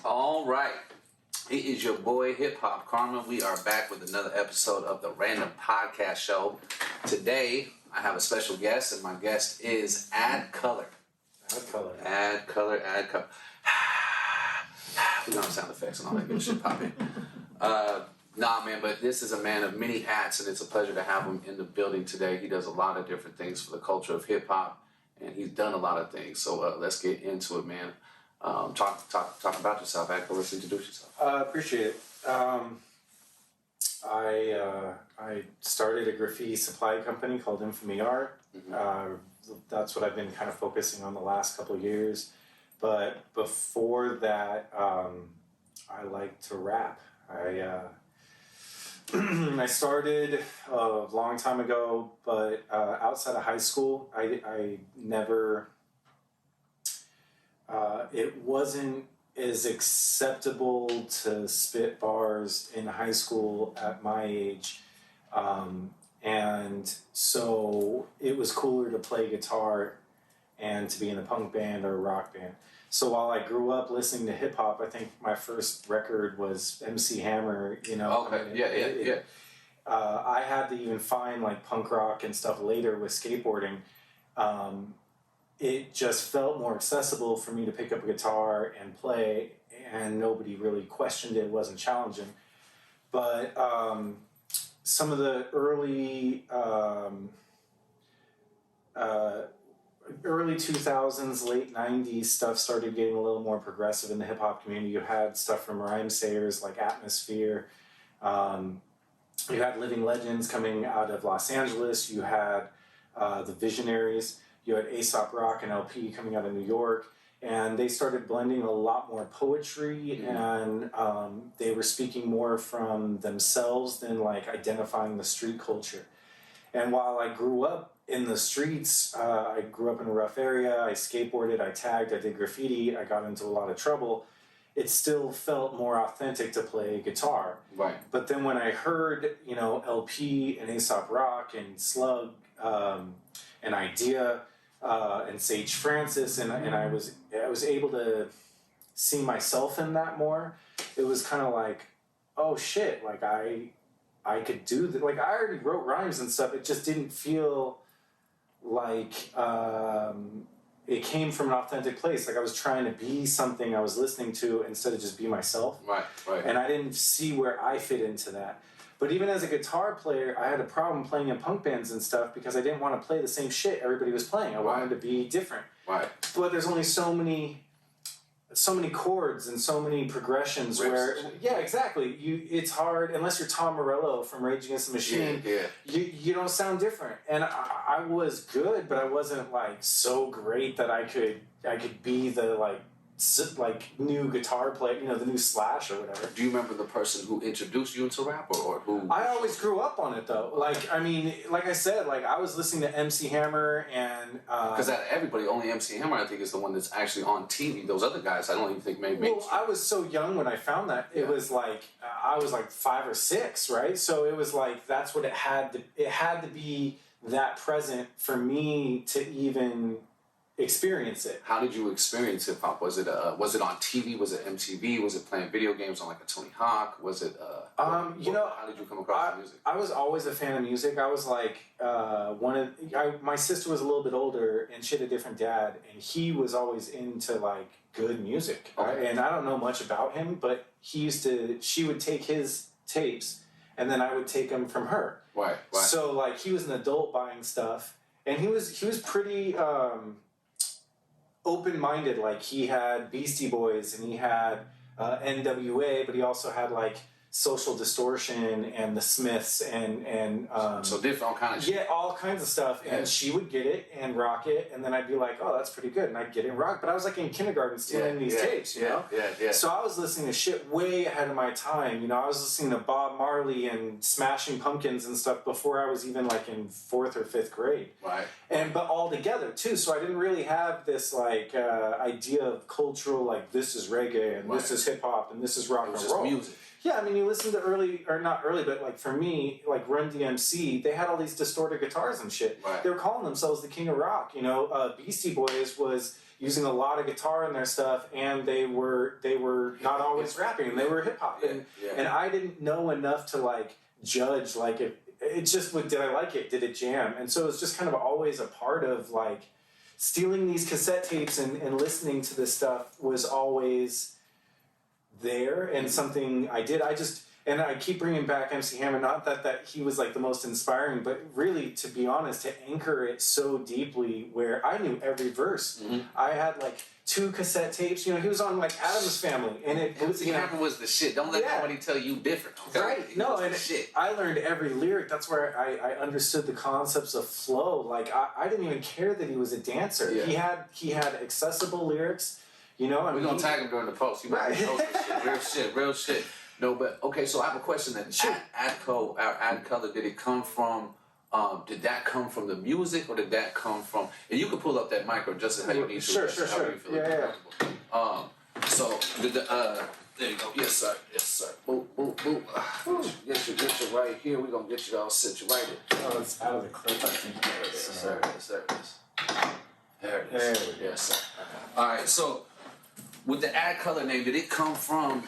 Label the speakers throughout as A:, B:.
A: All right. It is your boy Hip Hop Karma. We are back with another episode of the Random Podcast Show. Today, I have a special guest, and my guest is Add Color. Add Color. We're gonna have sound effects and all that good shit pop in. Nah, man, but this is a man of many hats, and it's a pleasure to have him in the building today. He does a lot of different things for the culture of hip hop, and he's done a lot of things. So let's get into it, man. Talk about yourself, Add Color. Introduce yourself.
B: Appreciate it. I started a graffiti supply company called INFAMY Art.
A: Mm-hmm.
B: That's what I've been kind of focusing on the last couple of years. But before that, I like to rap. I started a long time ago, but outside of high school, I never. It wasn't as acceptable to spit bars in high school at my age. And so it was cooler to play guitar and to be in a punk band or a rock band. So while I grew up listening to hip hop, I think my first record was MC Hammer, you know.
A: Okay,
B: I had to even find like punk rock and stuff later with skateboarding. It just felt more accessible for me to pick up a guitar and play, and nobody really questioned it. It wasn't challenging. But some of the early 2000s, late 90s stuff started getting a little more progressive in the hip-hop community. You had stuff from rhyme sayers like Atmosphere. You had Living Legends coming out of Los Angeles. You had the Visionaries. You had A$AP Rock and LP coming out of New York, and they started blending a lot more poetry, and they were speaking more from themselves than like identifying the street culture. And while I grew up in the streets, I grew up in a rough area, I skateboarded, I tagged, I did graffiti, I got into a lot of trouble, it still felt more authentic to play guitar.
A: Right.
B: But then when I heard, you know, LP and A$AP Rock and Slug and Idea, and Sage Francis, and I was able to see myself in that more. It was kind of like, oh shit, like I could do that. Like I already wrote rhymes and stuff. It just didn't feel like it came from an authentic place. Like I was trying to be something I was listening to instead of just be myself.
A: Right.
B: And I didn't see where I fit into that. But even as a guitar player, I had a problem playing in punk bands and stuff because I didn't want to play the same shit everybody was playing. I wanted to be different.
A: Right.
B: But there's only so many chords and so many progressions where, yeah, exactly. It's hard unless you're Tom Morello from Rage Against the Machine.
A: Yeah.
B: You don't sound different. And I was good, but I wasn't like so great that I could be the like new guitar player, you know, the new Slash or whatever.
A: Do you remember the person who introduced you into rap, or who?
B: I always grew up on it though. Like, I mean, like I said, like I was listening to MC Hammer and
A: because out of everybody, only MC Hammer I think is the one that's actually on TV. Those other guys, I don't even think made.
B: Well, I was so young when I found that. It was like I was like 5 or 6, right? So it was like that's what it had to. It had to be that present for me to even experience it.
A: How did you experience hip hop? Was it on TV? Was it MTV? Was it playing video games on like a Tony Hawk? Was it how did you come across the music?
B: I was always a fan of music. I was like my sister was a little bit older and she had a different dad, and he was always into like good music.
A: Okay.
B: Right? And I don't know much about him, but she would take his tapes and then I would take them from her.
A: Right.
B: So like he was an adult buying stuff, and he was pretty open-minded. Like he had Beastie Boys and he had NWA, but he also had like Social Distortion and the Smiths and
A: so different all kind of shit.
B: Yeah, all kinds of stuff. And she would get it and rock it, and then I'd be like, oh, that's pretty good, and I'd get it and rock. But I was like in kindergarten stealing these tapes, you know?
A: Yeah.
B: So I was listening to shit way ahead of my time. You know, I was listening to Bob Marley and Smashing Pumpkins and stuff before I was even like in 4th or 5th grade.
A: Right.
B: But all together too. So I didn't really have this like idea of cultural, like this is reggae and this is hip hop and this is rock and roll.
A: Just music.
B: Yeah, I mean, you listen to not early, but like for me, like Run DMC, they had all these distorted guitars and shit.
A: Right.
B: They were calling themselves the King of Rock. You know, Beastie Boys was, using a lot of guitar in their stuff, and they were not always rapping. They were hip hop, and I didn't know enough to like judge like if it just did I like it? Did it jam? And so it was just kind of always a part of like stealing these cassette tapes and listening to this stuff was always there and something I did. And I keep bringing back MC Hammer, not that he was like the most inspiring, but really, to be honest, to anchor it so deeply where I knew every verse. Mm-hmm. I had like 2 cassette tapes. You know, he was on like Adam's Family, and
A: MC Hammer was the shit. Don't let nobody tell you different. Okay?
B: Right? No, and shit. I learned every lyric. That's where I understood the concepts of flow. Like I didn't even care that he was a dancer. Yeah. He had accessible lyrics. You know,
A: we're gonna tag him during the post. You might post shit, real shit. No, but okay. So I have a question. Then, ad color, did it come from? Did that come from the music, or did that come from? And you can pull up that micro just as how you need to.
B: Sure.
A: Yeah. So did the there you go. Yes, sir. Yes, sir. Boop, boop, boop. Get you right here. We're gonna get you all situated.
B: Oh, it's out of the clip, I think.
A: Yes, sir. There it is. There it is. There we go. Yes, sir. All right. So, with the ad color name, did it come from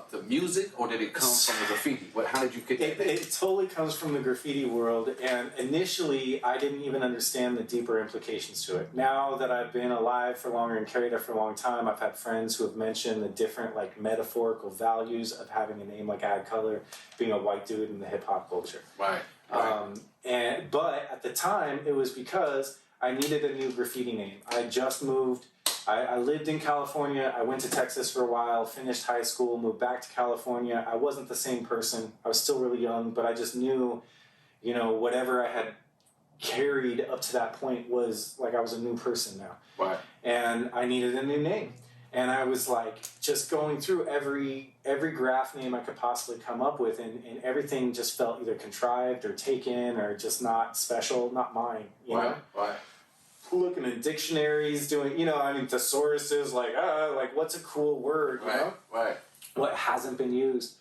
A: the music, or did it come from the graffiti? How did you get that?
B: It totally comes from the graffiti world, and initially I didn't even understand the deeper implications to it. Now that I've been alive for longer and carried it for a long time, I've had friends who have mentioned the different like metaphorical values of having a name like Ad Color, being a white dude in the hip hop culture.
A: Right.
B: But at the time, it was because I needed a new graffiti name. I just moved. I lived in California. I went to Texas for a while, finished high school, moved back to California. I wasn't the same person. I was still really young, but I just knew, you know, whatever I had carried up to that point was like I was a new person now.
A: Right.
B: And I needed a new name. And I was like just going through every graph name I could possibly come up with, and everything just felt either contrived or taken or just not special, not mine, you know?
A: Right.
B: Looking in dictionaries, doing, you know, I mean, thesauruses, like what's a cool word, you know?
A: Right.
B: What hasn't been used.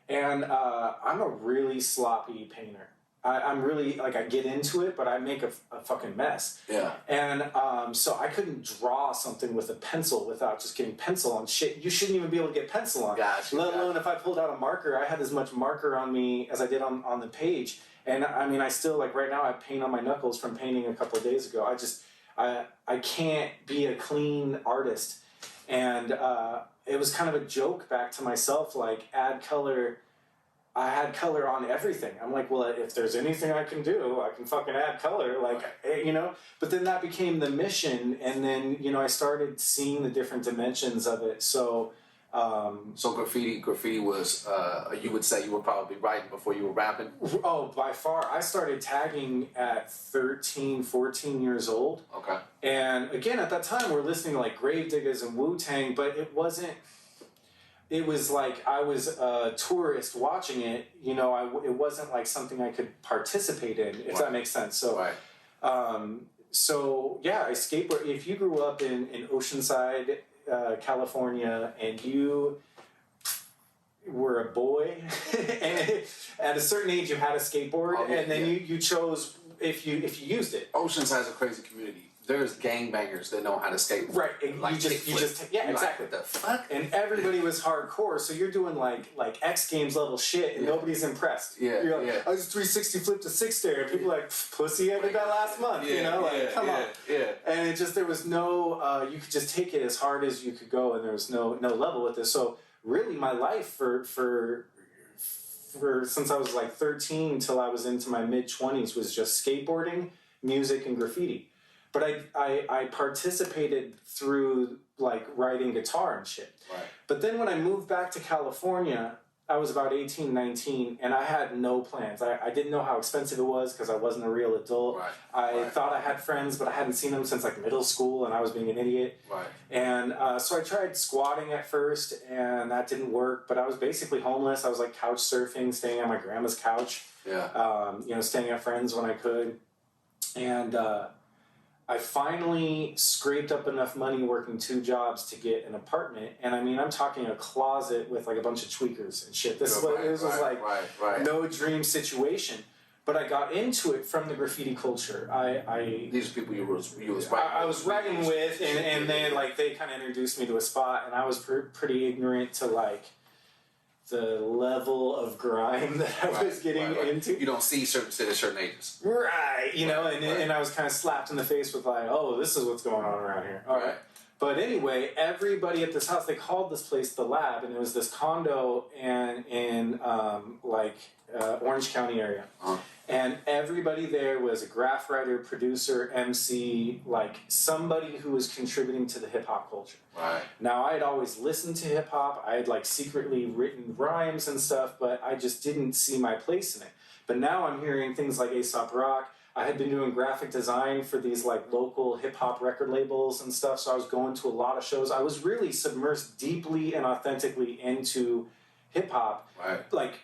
B: And I'm a really sloppy painter. I'm really, like, I get into it, but I make a fucking mess.
A: Yeah.
B: And so I couldn't draw something with a pencil without just getting pencil on shit. You shouldn't even be able to get pencil on.
A: Gotcha.
B: Let alone if I pulled out a marker, I had as much marker on me as I did on the page. And I mean, I still, like, right now I paint on my knuckles from painting a couple of days ago. I can't be a clean artist. And it was kind of a joke back to myself, like, Ad Color. I had color on everything. I'm like, well, if there's anything I can do, I can fucking add color, like, you know? But then that became the mission, and then, you know, I started seeing the different dimensions of it. So
A: graffiti was, you would say you were probably writing before you were rapping?
B: Oh, by far. I started tagging at 13, 14 years old.
A: Okay.
B: And again, at that time, we're listening to like Gravediggers and Wu-Tang, but it was like I was a tourist watching it, you know, it wasn't like something I could participate in, if that makes sense. So, so yeah, I skateboard. If you grew up in Oceanside, California, and you were a boy, and at a certain age you had a skateboard, and then you chose if you used it.
A: Oceanside's a crazy community. There's gangbangers that know how to skate.
B: Right, and
A: like
B: you just exactly.
A: Like, the fuck?
B: And everybody was hardcore, so you're doing like X Games level shit, and nobody's impressed.
A: Yeah,
B: you're like, I just 360 flipped a 6-stair, and people are like, pussy, I did that last month. You know, like, come on.
A: Yeah.
B: And it just, there was no, you could just take it as hard as you could go, and there was no level with this. So really, my life for since I was like 13 till I was into my mid 20s was just skateboarding, music, and graffiti. But I participated through like writing guitar and shit.
A: Right.
B: But then when I moved back to California, I was about 18, 19, and I had no plans. I didn't know how expensive it was because I wasn't a real adult.
A: Right.
B: I thought I had friends, but I hadn't seen them since like middle school, and I was being an idiot.
A: Right.
B: And so I tried squatting at first, and that didn't work. But I was basically homeless. I was like couch surfing, staying on my grandma's couch.
A: Yeah.
B: You know, staying at friends when I could. And I finally scraped up enough money working 2 jobs to get an apartment, and I mean, I'm talking a closet with like a bunch of tweakers and shit. This was like no dream situation, but I got into it from the graffiti culture.
A: These are people you was
B: I was writing with, and then like they kind of introduced me to a spot, and I was pretty ignorant to like the level of grime that I was getting into.
A: You don't see certain ages.
B: Right, you know, and I was kind of slapped in the face with like, oh, this is what's going on around here. All right. But anyway, everybody at this house, they called this place the Lab, and it was this condo in Orange County area.
A: Uh-huh.
B: And everybody there was a graph writer, producer, MC, like somebody who was contributing to the hip hop culture.
A: Right.
B: Now, I had always listened to hip hop. I had like secretly written rhymes and stuff, but I just didn't see my place in it. But now I'm hearing things like Aesop Rock. I had been doing graphic design for these like local hip hop record labels and stuff, so I was going to a lot of shows. I was really submersed deeply and authentically into hip hop.
A: Right.
B: Like,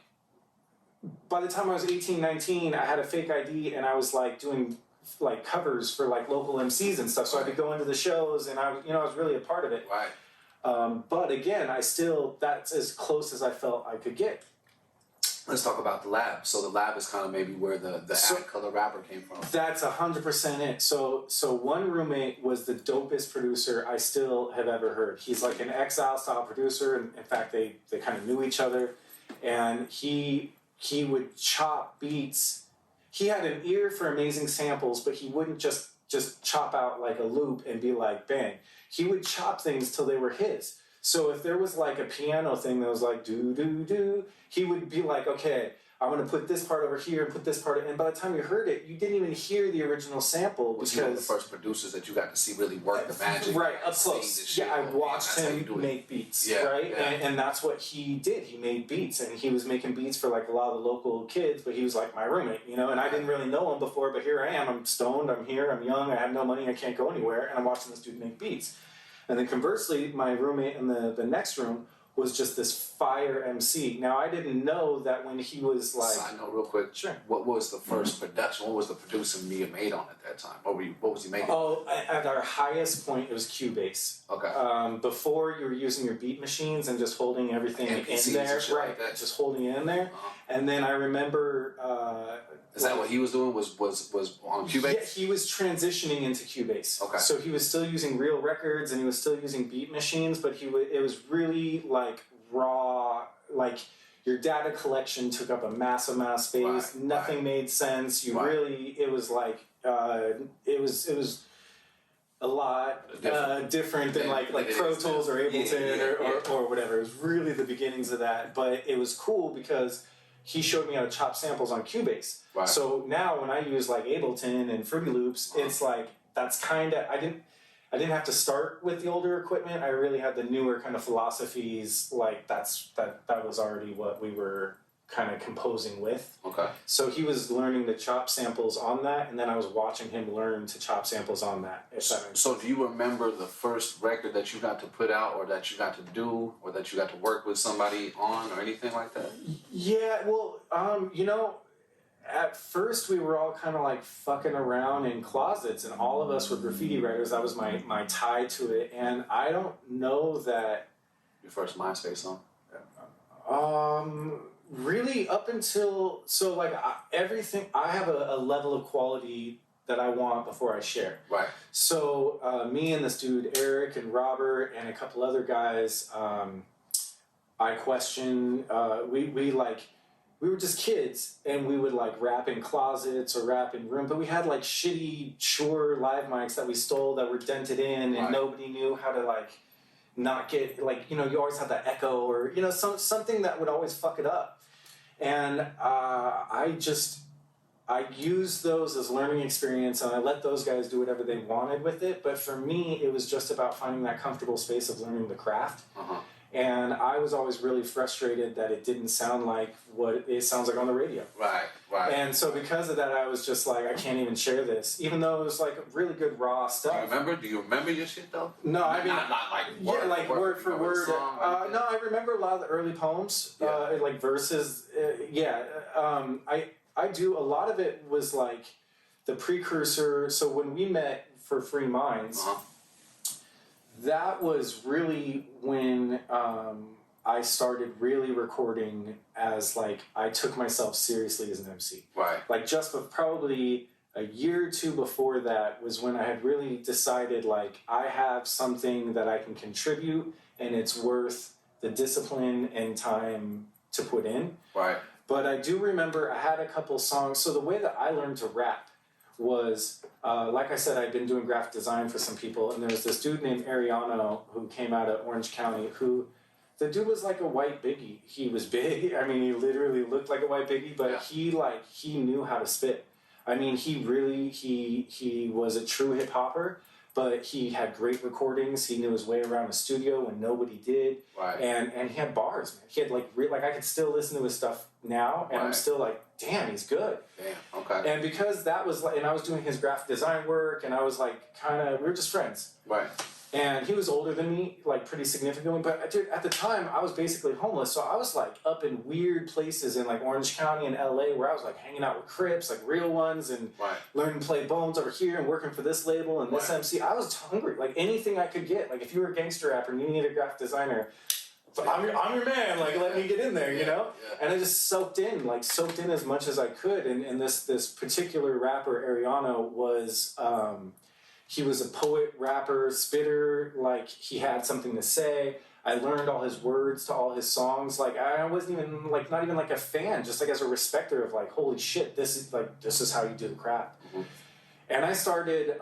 B: by the time I was 18, 19, I had a fake ID and I was like doing like covers for like local MCs and stuff. So I could go into the shows and I was really a part of it.
A: Right.
B: But again, that's as close as I felt I could get.
A: Let's talk about the Lab. So the Lab is kind of maybe where the Ad Color rapper came from.
B: That's 100% it. So one roommate was the dopest producer I still have ever heard. He's like an Exile style producer. And in fact, they kind of knew each other. And he would chop beats. He had an ear for amazing samples, but he wouldn't just chop out like a loop and be like, bang. He would chop things till they were his. So if there was like a piano thing that was like do do do, he would be like, okay, I'm gonna put this part over here and put this part, and by the time you heard it, you didn't even hear the original sample
A: Was
B: because
A: he one of the first producers that you got to see really work the magic,
B: right up close. Yeah, I watched him make beats, right,
A: yeah.
B: And that's what he did. He made beats, and he was making beats for like a lot of the local kids. But he was like my roommate, you know, and I didn't really know him before. But here I am. I'm stoned. I'm here. I'm young. I have no money. I can't go anywhere, and I'm watching this dude make beats. And then conversely, my roommate in the next room was just this fire MC. Now, I didn't know that when he was like...
A: Side note real quick.
B: Sure.
A: What was the first production? What was the producer Mia made on at that time? What was he making?
B: Oh, at our highest point, it was Cubase.
A: Okay.
B: Before, you were using your beat machines and just holding everything in there.
A: Right.
B: Like just holding it in there.
A: Uh-huh.
B: And then I remember...
A: Is that what he was doing? Was on Cubase?
B: Yeah, he was transitioning into Cubase.
A: Okay.
B: So he was still using real records and he was still using beat machines, but it was really like raw, like your data collection took up a massive amount of space.
A: Right,
B: Nothing made sense. It was like it was a lot different than like Pro Tools or Ableton or whatever. It was really the beginnings of that, but it was cool because he showed me how to chop samples on Cubase.
A: Right.
B: So now when I use like Ableton and Fruity Loops, it's like that's kind of I didn't have to start with the older equipment. I really had the newer kind of philosophies. Like that was already what we were kind of composing with.
A: Okay. So
B: he was learning to chop samples on that, and then I was watching him learn to chop samples on that.
A: So do you remember the first record that you got to put out, or that you got to do, or that you got to work with somebody on, or anything like that?
B: Yeah, well, at first we were all kind of like fucking around in closets, and all of us were graffiti writers. That was my tie to it, and I don't know that...
A: Your first MySpace song?
B: Really up until... So like everything... I have a level of quality that I want before I share.
A: Right.
B: So me and this dude, Eric and Robert and a couple other guys, I question... We were just kids, and we would like rap in closets or rap in rooms, but we had like shitty Shure live mics that we stole that were dented in, and nobody knew how to like not get like, you always have that echo or something that would always fuck it up. And I used those as learning experience, and I let those guys do whatever they wanted with it. But for me, it was just about finding that comfortable space of learning the craft.
A: Uh-huh.
B: And I was always really frustrated that it didn't sound like what it sounds like on the radio.
A: Right.
B: And so because of that, I was just like, I can't even share this, even though it was like really good raw stuff.
A: Do you remember your shit though?
B: No, I mean
A: not like
B: word for word. No, I remember a lot of the early poems, like verses. I do a lot of it was like the precursor. So when we met for Free Minds.
A: Uh-huh.
B: That was really when I started really recording as like I took myself seriously as an MC.
A: Right.
B: Like just probably a year or two before that was when I had really decided like I have something that I can contribute and it's worth the discipline and time to put in.
A: Right.
B: But I do remember I had a couple songs. So the way that I learned to rap was, like I said, I'd been doing graphic design for some people, and there was this dude named Ariano who came out of Orange County who, the dude was like a white Biggie. He was big. I mean, he literally looked like a white Biggie, but he knew how to spit. I mean, he was a true hip hopper, but he had great recordings. He knew his way around a studio when nobody did.
A: Right.
B: And he had bars, man. He had like I could still listen to his stuff now, and I'm still like, damn, he's good.
A: Damn. Okay.
B: And because that was like, and I was doing his graphic design work, and I was like, we were just friends.
A: Right.
B: And he was older than me, like pretty significantly. But dude, at the time, I was basically homeless. So I was like up in weird places in like Orange County and LA where I was like hanging out with Crips, like real ones, and learning to play Bones over here and working for this label and this MC. I was hungry, like anything I could get. Like if you were a gangster rapper and you needed a graphic designer, I'm your man, like let me get in there, you know? Yeah. And I just soaked in as much as I could. And this particular rapper, Ariano, was... he was a poet, rapper, spitter, like he had something to say. I learned all his words to all his songs. Like I wasn't even like, not even like a fan, just like as a respecter of like, holy shit, this is how you do the craft. Mm-hmm. And I started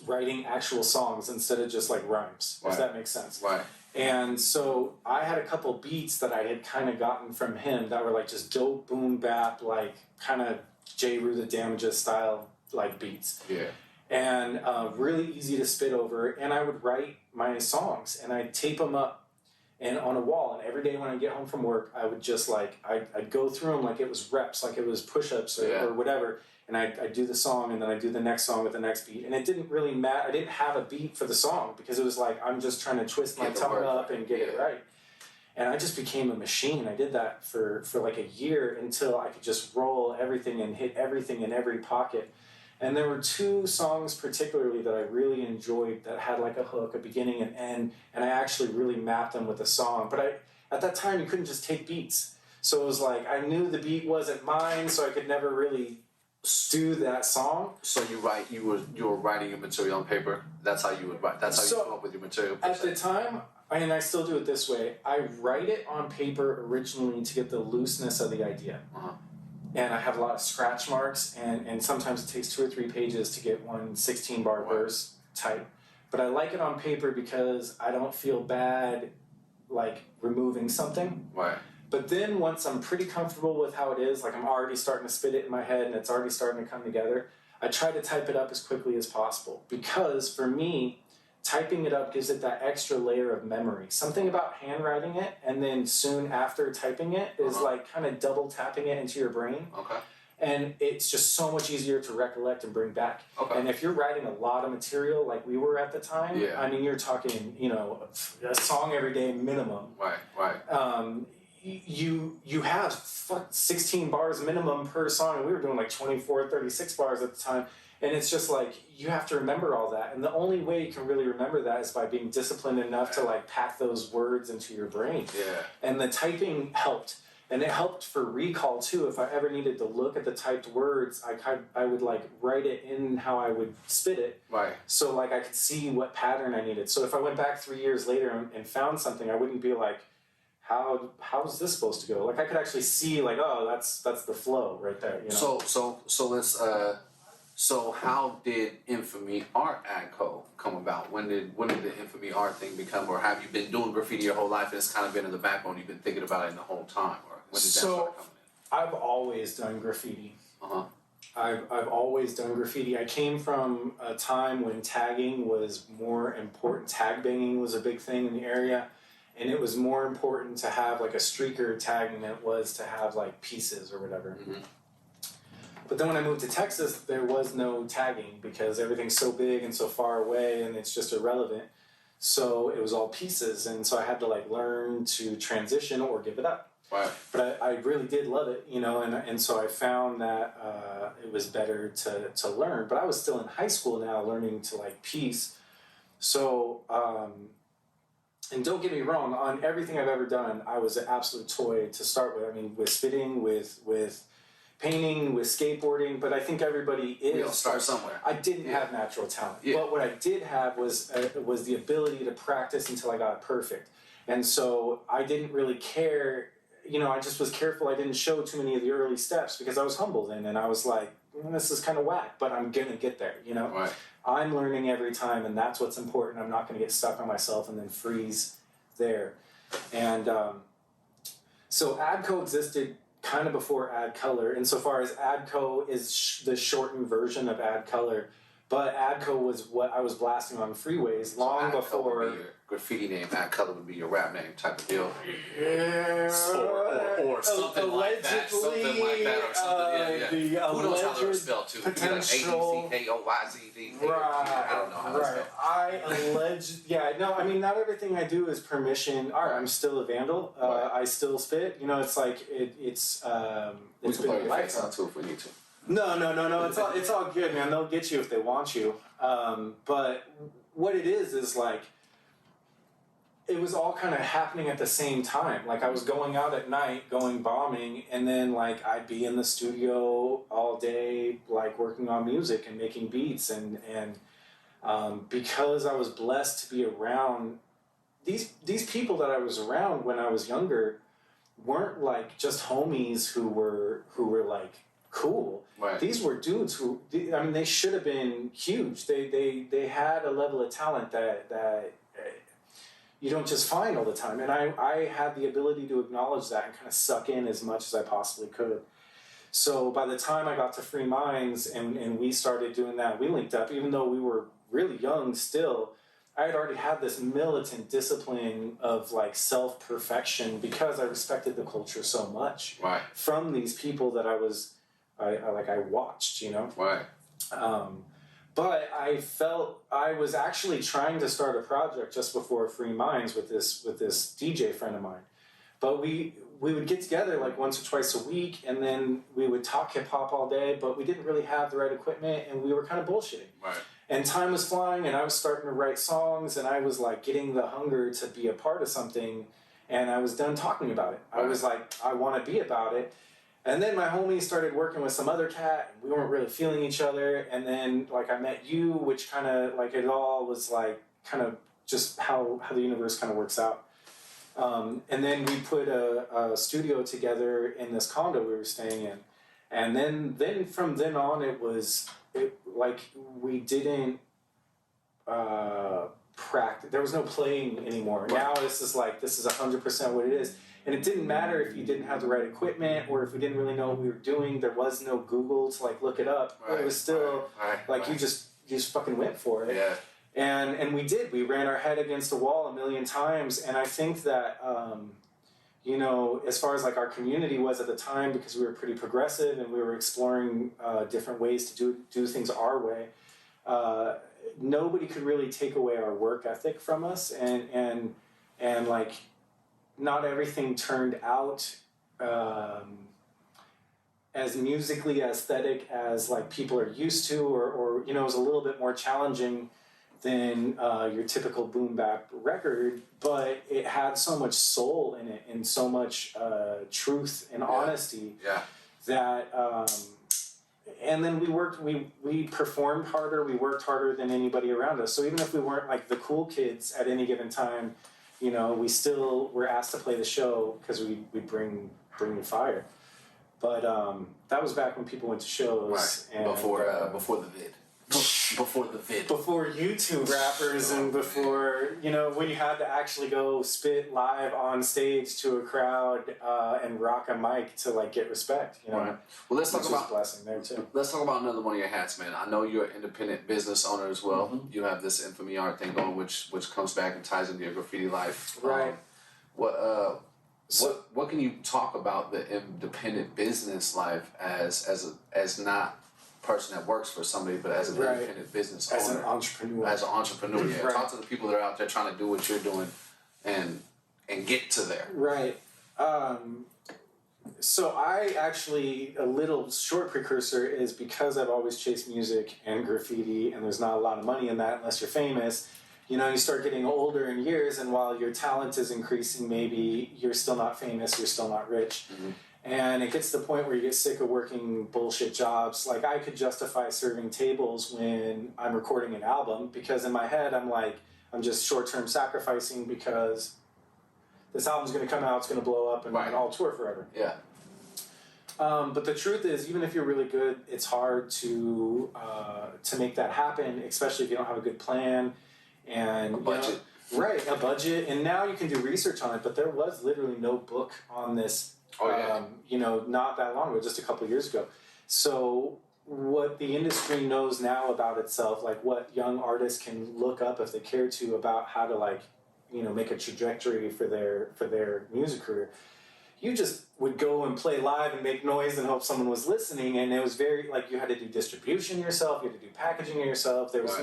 B: writing actual songs instead of just like rhymes, if that makes sense.
A: Right.
B: And so I had a couple beats that I had kind of gotten from him that were like just dope boom bap, like kind of J. Rue the Damages style like beats.
A: Yeah. And
B: really easy to spit over. And I would write my songs and I'd tape them up and on a wall. And every day when I get home from work, I would just like, I'd go through them like it was reps, like it was push-ups or whatever. And I'd do the song and then I'd do the next song with the next beat. And it didn't really matter. I didn't have a beat for the song because it was like, I'm just trying to twist my tongue up and get it right. And I just became a machine. I did that for like a year until I could just roll everything and hit everything in every pocket. And there were two songs particularly that I really enjoyed that had like a hook, a beginning and end, and I actually really mapped them with a song. But at that time, you couldn't just take beats. So it was like, I knew the beat wasn't mine, so I could never really do that song.
A: So you were writing your material on paper? That's how you would write? That's how you come up with your material?
B: At the time, and I still do it this way, I write it on paper originally to get the looseness of the idea. Uh-huh. And I have a lot of scratch marks, and sometimes it takes 2 or 3 pages to get one 16-bar verse type. But I like it on paper because I don't feel bad, like, removing something.
A: Right.
B: But then once I'm pretty comfortable with how it is, like I'm already starting to spit it in my head and it's already starting to come together, I try to type it up as quickly as possible. Because for me, typing it up gives it that extra layer of memory. Something about handwriting it and then soon after typing it is like kind of double tapping it into your brain.
A: Okay.
B: And it's just so much easier to recollect and bring back. Okay. And if you're writing a lot of material like we were at the time, I mean, you're talking, a song every day minimum.
A: Right.
B: You have 16 bars minimum per song, and we were doing like 24, 36 bars at the time. And it's just like, you have to remember all that. And the only way you can really remember that is by being disciplined enough to like pack those words into your brain.
A: Yeah.
B: And the typing helped. And it helped for recall too. If I ever needed to look at the typed words, I would like write it in how I would spit it.
A: Right.
B: So like I could see what pattern I needed. So if I went back 3 years later and found something, I wouldn't be like, how's this supposed to go? Like I could actually see like, oh, that's the flow right there. You know?
A: So let's so how did INFAMY Art & Co. come about? When did the INFAMY Art thing become, or have you been doing graffiti your whole life and it's kind of been in the backbone, you've been thinking about it the whole time, or when did that start coming in?
B: I've always done graffiti. I've always done graffiti. I came from a time when tagging was more important. Tag banging was a big thing in the area. And it was more important to have like a streaker tagging than it was to have like pieces or whatever. Mm-hmm. But then when I moved to Texas, there was no tagging because everything's so big and so far away and it's just irrelevant. So it was all pieces. And so I had to like learn to transition or give it up.
A: Right.
B: But I really did love it, and so I found that it was better to learn. But I was still in high school now learning to like piece. So and don't get me wrong, on everything I've ever done, I was an absolute toy to start with. I mean, with spitting, with painting, with skateboarding, but I think everybody is.
A: We all start somewhere.
B: I didn't have natural talent,
A: Yeah.
B: but what I did have was the ability to practice until I got it perfect. And so I didn't really care, you know, I just was careful I didn't show too many of the early steps because I was humble then, and I was like, this is kind of whack, but I'm gonna get there, you know?
A: Right.
B: I'm learning every time, and that's what's important. I'm not gonna get stuck on myself and then freeze there. And so ADCO existed kind of before AdColor, insofar as ADCO is the shortened version of AdColor, but ADCO was what I was blasting on freeways long
A: So
B: before.
A: would be your graffiti name, AdColor would be your rap name type of deal.
B: Yeah,
A: or something like that. Something like that, or something.
B: The
A: Who knows how they're
B: alleged
A: spelled too?
B: potential.
A: ADCKOYZD.
B: Right.
A: I don't know how that's
B: Right.
A: spelled.
B: I mean, not everything I do is permission. All right, I'm still a vandal.
A: Right.
B: I still spit. You know, it's like it's
A: We
B: it's
A: can play
B: been
A: your
B: a
A: face
B: lifetime.
A: out too if we need to.
B: No. It's all good, man. They'll get you if they want you. But what it is like it was all kind of happening at the same time. Like I was going out at night, going bombing, and then like I'd be in the studio all day, like working on music and making beats, and because I was blessed to be around these people that I was around when I was younger weren't like just homies who were like cool.
A: Right.
B: These were dudes who, I mean, they should have been huge. They had a level of talent that you don't just find all the time. And I had the ability to acknowledge that and kind of suck in as much as I possibly could. So by the time I got to Free Minds and we started doing that, we linked up, even though we were really young still. I had already had this militant discipline of like self-perfection because I respected the culture so much.
A: Right.
B: From these people that I watched, you know?
A: Right.
B: But I felt I was actually trying to start a project just before Free Minds with this DJ friend of mine. But we would get together like once or twice a week, and then we would talk hip hop all day, but we didn't really have the right equipment, and we were kind of bullshitting.
A: Right.
B: And time was flying, and I was starting to write songs, and I was like getting the hunger to be a part of something, and I was done talking about it. I was like, I want to be about it. And then my homie started working with some other cat, and we weren't really feeling each other. And then like I met you, which kind of like it all was like kind of just how the universe kind of works out. And then we put a studio together in this condo we were staying in. And then from then on, like we didn't practice. There was no playing anymore. Right. Now this is 100% what it is. And it didn't matter if you didn't have the right equipment or if we didn't really know what we were doing. There was no Google to like look it up. Right. It was still you just fucking went for it.
A: Yeah.
B: And we did. We ran our head against a wall a million times. And I think that as far as like our community was at the time, because we were pretty progressive and we were exploring different ways to do things our way, nobody could really take away our work ethic from us, and like not everything turned out as musically aesthetic as like people are used to, or it was a little bit more challenging than your typical boom bap record, but it had so much soul in it and so much truth and honesty that and then we performed harder, we worked harder than anybody around us. So even if we weren't like the cool kids at any given time, we still were asked to play the show because we bring the fire. But that was back when people went to shows.
A: Right. And before the vid. Before the vid.
B: Before YouTube rappers and before, when you had to actually go spit live on stage to a crowd and rock a mic to like get respect,
A: Right. Well, let's talk about
B: blessing there too.
A: Let's talk about another one of your hats, man. I know you're an independent business owner as well. Mm-hmm. You have this INFAMY art thing going, which comes back and ties into your graffiti life.
B: Right.
A: What can you talk about the independent business life as not person that works for somebody, but as an independent business owner,
B: as an entrepreneur,
A: yeah.
B: Right.
A: Talk to the people that are out there trying to do what you're doing, and get to there.
B: Right. So I actually, a little short precursor is because I've always chased music and graffiti, and there's not a lot of money in that unless you're famous. you start getting older in years, and while your talent is increasing, maybe you're still not famous, you're still not rich.
A: Mm-hmm.
B: And it gets to the point where you get sick of working bullshit jobs. Like, I could justify serving tables when I'm recording an album, because in my head I'm like, I'm just short-term sacrificing because this album's going to come out, it's going to blow up, and I'll tour forever.
A: Yeah.
B: But the truth is, even if you're really good, it's hard to make that happen, especially if you don't have a good plan and
A: a budget.
B: Right, a budget. And now you can do research on it, but there was literally no book on this. Not that long ago, just a couple of years ago. So what the industry knows now about itself, like what young artists can look up if they care to, about how to make a trajectory for their music career. You just would go and play live and make noise and hope someone was listening, and it was very, you had to do distribution yourself, you had to do packaging yourself. There was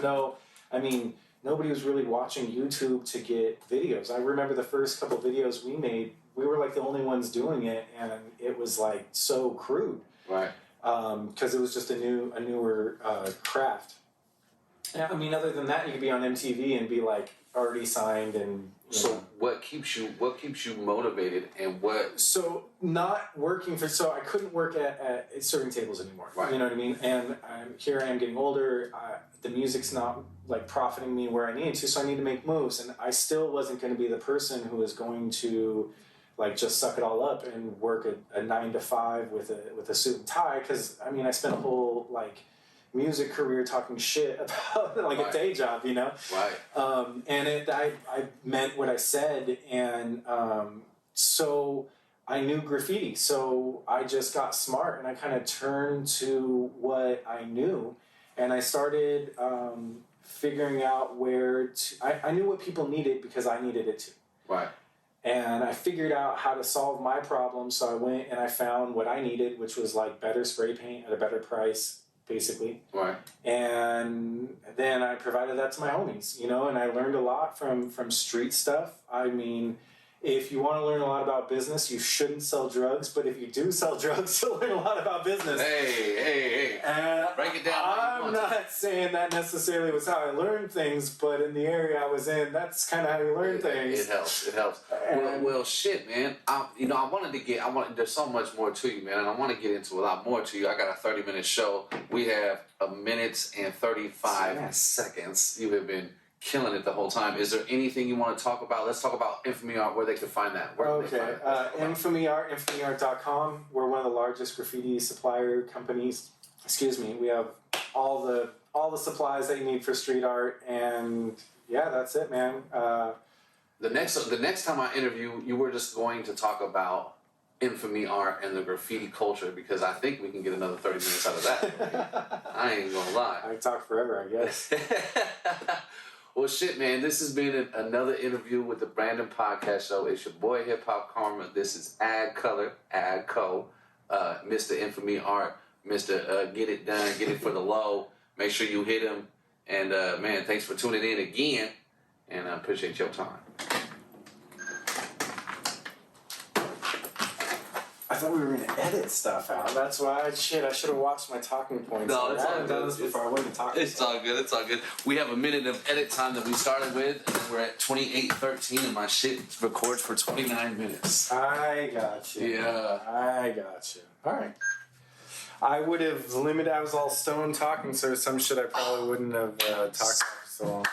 B: nobody was really watching YouTube to get videos. I remember the first couple videos we made, we were the only ones doing it, and it was so crude.
A: Right.
B: Because it was just a newer craft. Yeah, other than that, you could be on MTV and be already signed and.
A: What keeps you motivated, and what?
B: So not working so I couldn't work at serving tables anymore.
A: Right.
B: You know what I mean? And here I am getting older. The music's not profiting me where I need to, so I need to make moves. And I still wasn't going to be the person who was going to just suck it all up and work a 9 to 5 with a suit and tie. Because I spent a whole music career talking shit about a day job,
A: Right.
B: And I meant what I said, and so I knew graffiti, so I just got smart and I kind of turned to what I knew, and I started figuring out where to. I knew what people needed because I needed it too.
A: Right.
B: And I figured out how to solve my problem, so I went and I found what I needed, which was better spray paint at a better price, basically.
A: Right.
B: And then I provided that to my homies, and I learned a lot from street stuff. If you want to learn a lot about business, you shouldn't sell drugs, but if you do sell drugs, you'll learn a lot about business.
A: Hey. Break it down.
B: I'm not saying that necessarily was how I learned things, but in the area I was in, that's kind of how you learn things.
A: It helps. Well, shit, man. There's so much more to you, man, and I want to get into a lot more to you. I got a 30-minute show. We have a minute and 35 seconds. You have been killing it the whole time. Is there anything you want to talk about? Let's talk about INFAMY Art, where they can find that.
B: INFAMY Art, INFAMYArt.com. We're one of the largest graffiti supplier companies. Excuse me. We have all the supplies that you need for street art, and yeah, that's it, man.
A: The next time I interview, you were just going to talk about INFAMY Art and the graffiti culture, because I think we can get another 30 minutes out of that. I ain't gonna lie.
B: I can talk forever, I guess.
A: Well, shit, man, this has been another interview with the Brandon Podcast Show. It's your boy, Hip Hop Karma. This is Ad Color, Ad Co, Mr. INFAMY Art, Mr. Get It Done, Get It for the Low. Make sure you hit him. And, man, thanks for tuning in again, and I appreciate your time.
B: I thought we were going to edit stuff out. That's why I should have watched my talking points.
A: No, it's
B: I
A: all
B: haven't done
A: good.
B: this before. I wasn't talking.
A: It's all good. We have a minute of edit time that we started with, and we're at 28:13, and my shit records for 29 minutes.
B: I got you.
A: Yeah.
B: I got you. All right. I would have limited. I was all stone talking, so some shit I probably wouldn't have talked about for so long.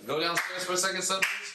A: Go downstairs for a second, son, please.